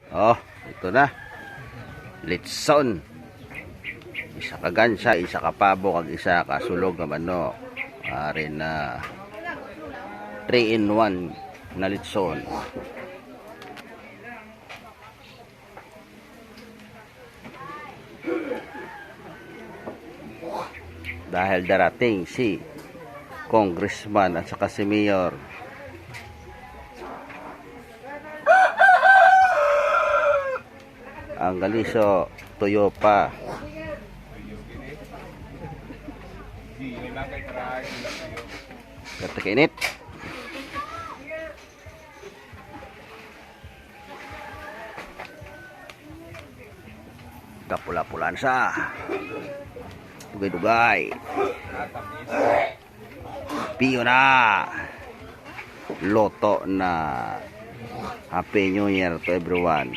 Oh, ito na. Litson. Isa ka gansa, isa ka pabo, kag isa ka sulog nga manok. Ari na 3 in 1 na litson. Dahil darating si congressman at saka si mayor. Ang galiso tuyo pa. Katakinit. Kapula-pulan sa. Dugay-dugay. Piyo na. Loto na. Happy New Year to everyone.